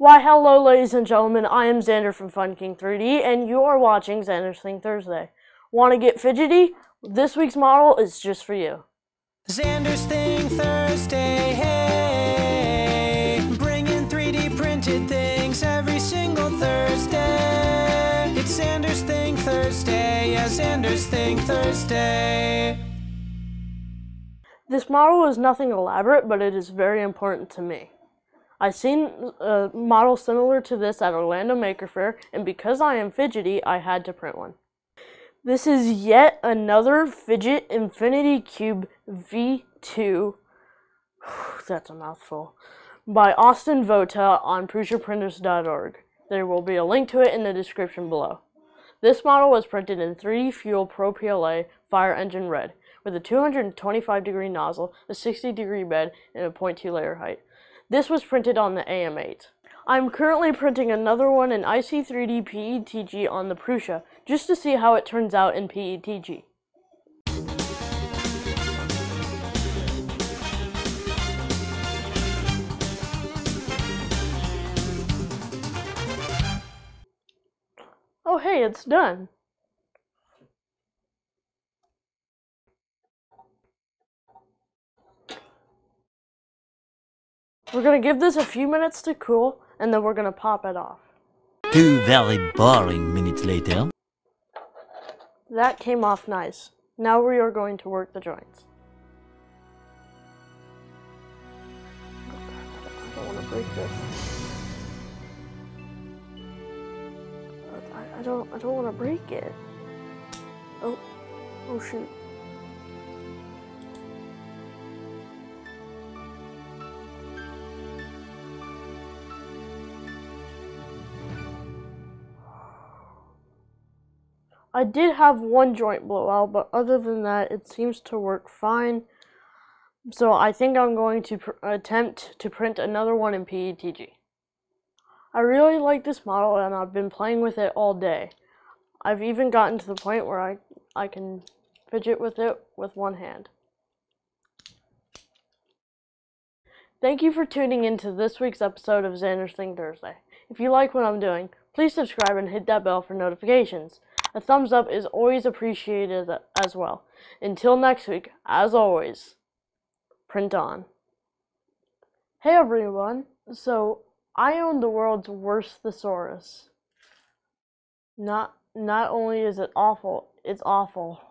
Why, hello, ladies and gentlemen. I am Xander from Fun King 3D, and you are watching Xander's Thing Thursday. Want to get fidgety? This week's model is just for you. Xander's Thing Thursday, hey, bringing 3D printed things every single Thursday. It's Xander's Thing Thursday, yeah, Xander's Thing Thursday. This model is nothing elaborate, but it is very important to me. I've seen a model similar to this at Orlando Maker Faire, and because I am fidgety, I had to print one. This is yet another Fidget Infinity Cube V2, that's a mouthful, by Vojta on PrusaPrinters.org. There will be a link to it in the description below. This model was printed in 3D Fuel Pro PLA Fire Engine Red, with a 225-degree nozzle, a 60-degree bed, and a 0.2 layer height. This was printed on the AM8. I'm currently printing another one in IC3D PETG on the Prusa, just to see how it turns out in PETG. Oh hey, it's done. We're gonna give this a few minutes to cool, and then we're gonna pop it off. 2 very boring minutes later. That came off nice. Now we are going to work the joints. I don't want to break this. I don't want to break it. Oh shoot. I did have one joint blow out, but other than that, it seems to work fine. So I think I'm going to attempt to print another one in PETG. I really like this model, and I've been playing with it all day. I've even gotten to the point where I can fidget with it with one hand. Thank you for tuning into this week's episode of Xander's Thing Thursday. If you like what I'm doing, please subscribe and hit that bell for notifications. A thumbs up is always appreciated as well. Until next week, as always, print on. Hey everyone, so I own the world's worst thesaurus. Not only is it awful, it's awful.